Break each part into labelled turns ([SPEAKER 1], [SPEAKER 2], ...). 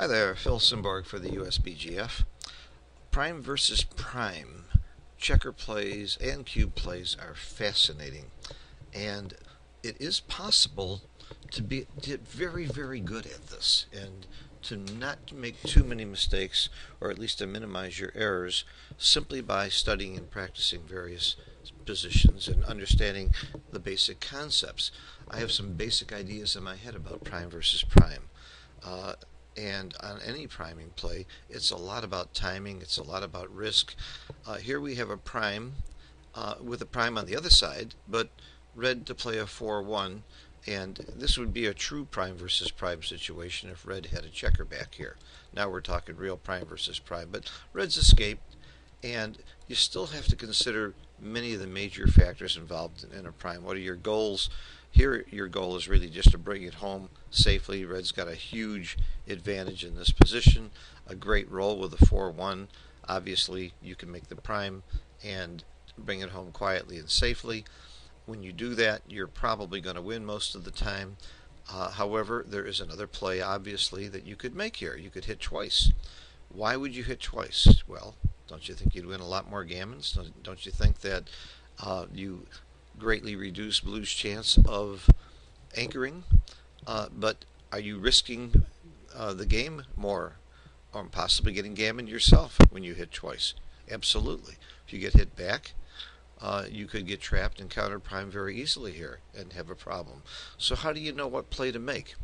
[SPEAKER 1] Hi there, Phil Simborg for the USBGF. Prime versus prime. Checker plays and cube plays are fascinating, and it is possible to get very, very good at this and to not make too many mistakes, or at least to minimize your errors, simply by studying and practicing various positions and understanding the basic concepts. I have some basic ideas in my head about prime versus prime. And on any priming play, it's a lot about timing, it's a lot about risk. Here we have a prime with a prime on the other side, but red to play a 4-1, and this would be a true prime versus prime situation if red had a checker back here. Now we're talking real prime versus prime, but red's escaped, and you still have to consider many of the major factors involved in a prime. What are your goals? Here, your goal is really just to bring it home safely. Red's got a huge advantage in this position, a great roll with a 4-1. Obviously, you can make the prime and bring it home quietly and safely. When you do that, you're probably going to win most of the time. However, there is another play, obviously, that you could make here. You could hit twice. Why would you hit twice? Well, don't you think you'd win a lot more gammons? Don't you think that you greatly reduce blue's chance of anchoring? But are you risking the game more, or possibly getting gammon yourself when you hit twice? Absolutely. If you get hit back, you could get trapped and counter prime very easily here and have a problem. So how do you know what play to make?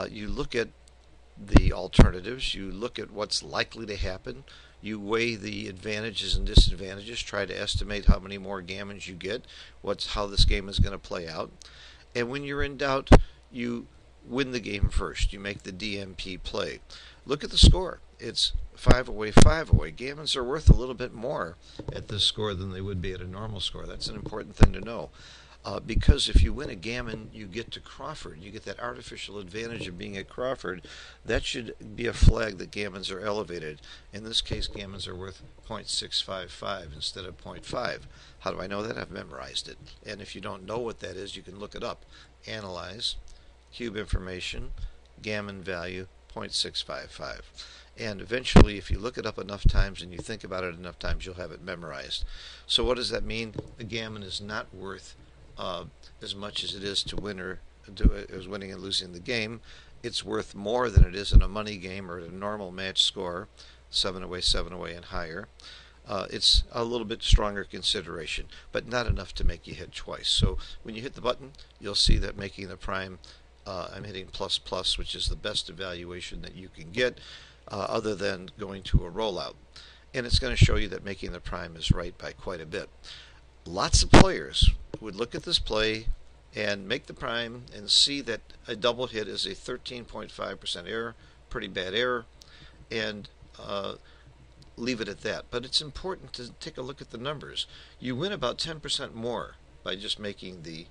[SPEAKER 1] You look at the alternatives, you look at what's likely to happen, you weigh the advantages and disadvantages, try to estimate how many more gammons you get, how this game is going to play out, and when you're in doubt, you win the game first. You make the DMP play. Look at the score. It's 5 away, 5 away. Gammons are worth a little bit more at this score than they would be at a normal score. That's an important thing to know. Because if you win a gammon, you get to Crawford. You get that artificial advantage of being at Crawford. That should be a flag that gammons are elevated. In this case, gammons are worth 0.655 instead of 0.5. How do I know that? I've memorized it. And if you don't know what that is, you can look it up. Analyze, cube information, gammon value, 0.655. And eventually, if you look it up enough times and you think about it enough times, you'll have it memorized. So what does that mean? A gammon is not worth as much as it is to win as winning and losing the game. It's worth more than it is in a money game or at a normal match score, 7 away, 7 away, and higher. It's a little bit stronger consideration, but not enough to make you hit twice. So when you hit the button, you'll see that making the prime, I'm hitting plus plus, which is the best evaluation that you can get, other than going to a rollout. And it's going to show you that making the prime is right by quite a bit. Lots of players would look at this play and make the prime and see that a double hit is a 13.5% error, pretty bad error, and leave it at that. But it's important to take a look at the numbers. You win about 10% more by just making the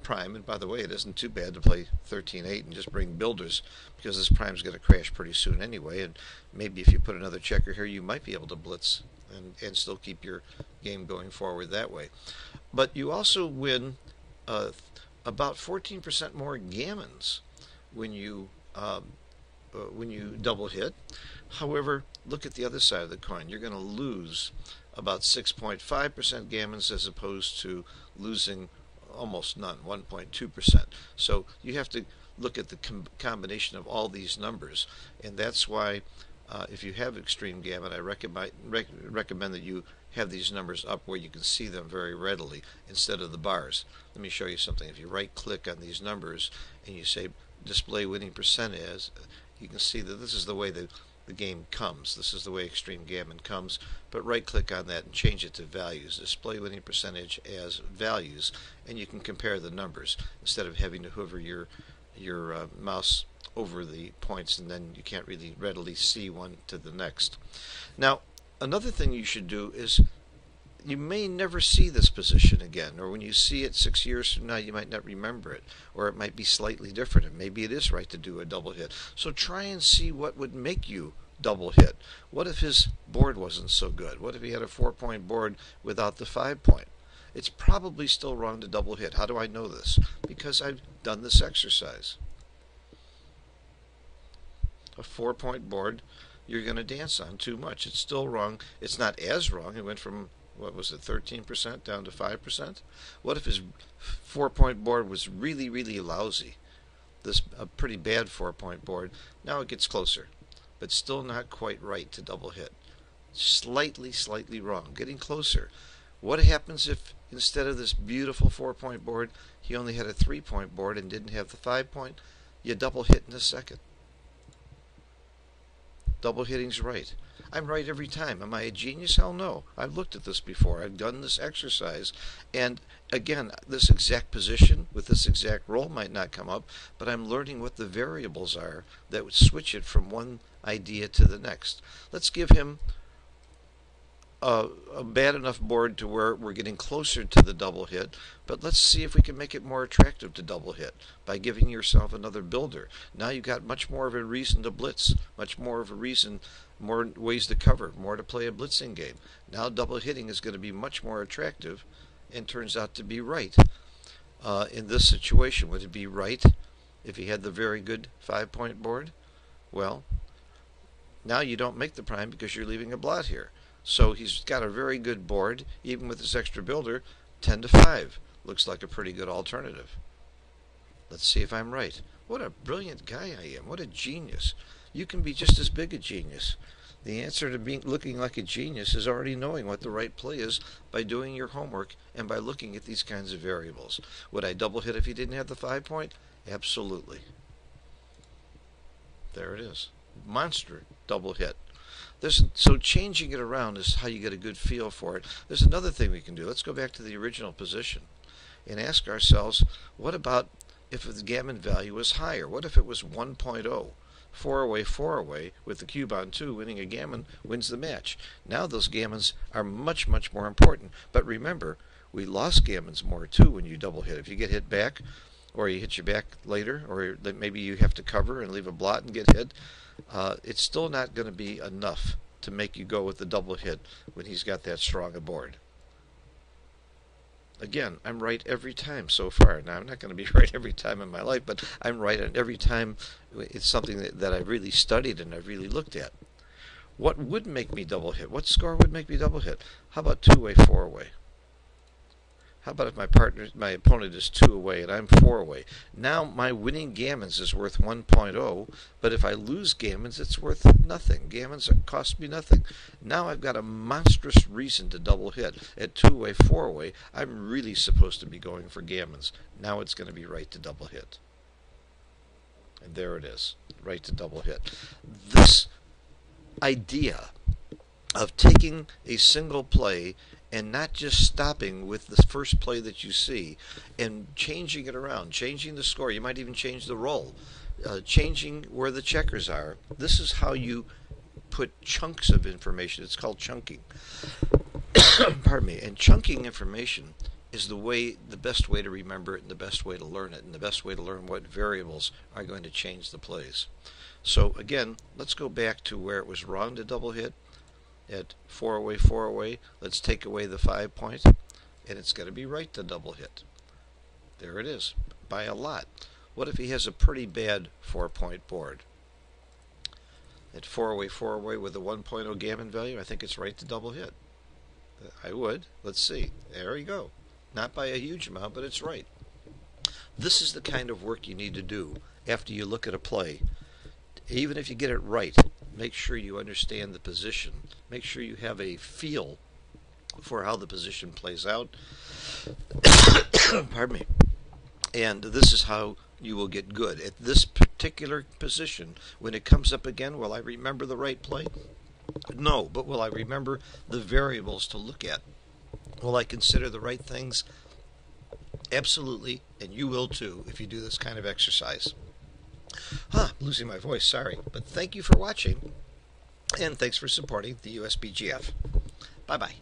[SPEAKER 1] prime. And by the way, it isn't too bad to play 13-8 and just bring builders, because this prime's going to crash pretty soon anyway, and maybe if you put another checker here, you might be able to blitz and still keep your game going forward that way. But you also win about 14% more gammons when you double hit. However, look at the other side of the coin. You're going to lose about 6.5% gammons as opposed to losing almost none, 1.2%. So you have to look at the combination of all these numbers, and that's why if you have extreme gammon, I recommend that you have these numbers up where you can see them very readily instead of the bars. Let me show you something. If you right-click on these numbers and you say display winning percent as, you can see that this is the way the game comes. This is the way extreme gammon comes, but right-click on that and change it to values. Display winning percentage as values, and you can compare the numbers instead of having to hover your mouse over the points, and then you can't really readily see one to the next. Now, another thing you should do is you may never see this position again, or when you see it 6 years from now, you might not remember it, or it might be slightly different, and maybe it is right to do a double hit. So try and see what would make you double hit. What if his board wasn't so good? What if he had a 4-point board without the 5-point? It's probably still wrong to double hit. How do I know this? Because I've done this exercise. a 4-point board you're going to dance on too much. It's still wrong. It's not as wrong. It went from, what was it, 13% down to 5%? What if his 4-point board was really, really lousy? A pretty bad 4-point board. Now it gets closer, but still not quite right to double hit. Slightly wrong. Getting closer. What happens if instead of this beautiful 4-point board, he only had a 3-point board and didn't have the 5-point? You double hit in a second. Double hitting's right. I'm right every time. Am I a genius? Hell no. I've looked at this before. I've done this exercise. And again, this exact position with this exact roll might not come up, but I'm learning what the variables are that would switch it from one idea to the next. Let's give him a bad enough board to where we're getting closer to the double hit, but let's see if we can make it more attractive to double hit by giving yourself another builder. Now you've got much more of a reason to blitz, much more of a reason, more ways to cover, more to play a blitzing game. Now double hitting is going to be much more attractive and turns out to be right. In this situation, would it be right if he had the very good 5-point board? Well, now you don't make the prime because you're leaving a blot here. So he's got a very good board, even with this extra builder. 10 to 5 looks like a pretty good alternative. Let's see if I'm right. What a brilliant guy I am. What a genius. You can be just as big a genius. The answer to looking like a genius is already knowing what the right play is by doing your homework and by looking at these kinds of variables. Would I double hit if he didn't have the 5-point? Absolutely. There it is. Monster double hit. So changing it around is how you get a good feel for it. There's another thing we can do. Let's go back to the original position and ask ourselves, what about if the gammon value was higher? What if it was 1.0? 4 away with the cube on 2, winning a gammon wins the match. Now those gammons are much more important. But remember, we lost gammons more too when you double hit. If you get hit back, or you hit your back later, or maybe you have to cover and leave a blot and get hit, it's still not going to be enough to make you go with the double hit when he's got that strong a board. Again, I'm right every time so far. Now, I'm not going to be right every time in my life, but I'm right every time it's something that I've really studied and I've really looked at. What would make me double hit? What score would make me double hit? How about 2-way, 4-way? How about if my opponent is 2 away and I'm 4 away? Now my winning gammons is worth 1.0, but if I lose gammons, it's worth nothing. Gammons cost me nothing. Now I've got a monstrous reason to double hit. At 2-way, 4-way, I'm really supposed to be going for gammons. Now it's going to be right to double hit. And there it is, right to double hit. This idea of taking a single play and not just stopping with the first play that you see and changing it around, changing the score. You might even change the roll, changing where the checkers are. This is how you put chunks of information. It's called chunking. Pardon me. And chunking information is the best way to remember it and the best way to learn it and the best way to learn what variables are going to change the plays. So again, let's go back to where it was wrong to double hit. At 4-away, 4-away, let's take away the 5-point, and it's going to be right to double hit. There it is, by a lot. What if he has a pretty bad 4-point board? At 4-away, 4-away with a 1.0 gammon value, I think it's right to double hit. I would. Let's see. There you go. Not by a huge amount, but it's right. This is the kind of work you need to do after you look at a play. Even if you get it right, make sure you understand the position. Make sure you have a feel for how the position plays out. Pardon me. And this is how you will get good. At this particular position, when it comes up again, will I remember the right play? No, but will I remember the variables to look at? Will I consider the right things? Absolutely, and you will too if you do this kind of exercise. Losing my voice, sorry. But thank you for watching, and thanks for supporting the USBGF. Bye-bye.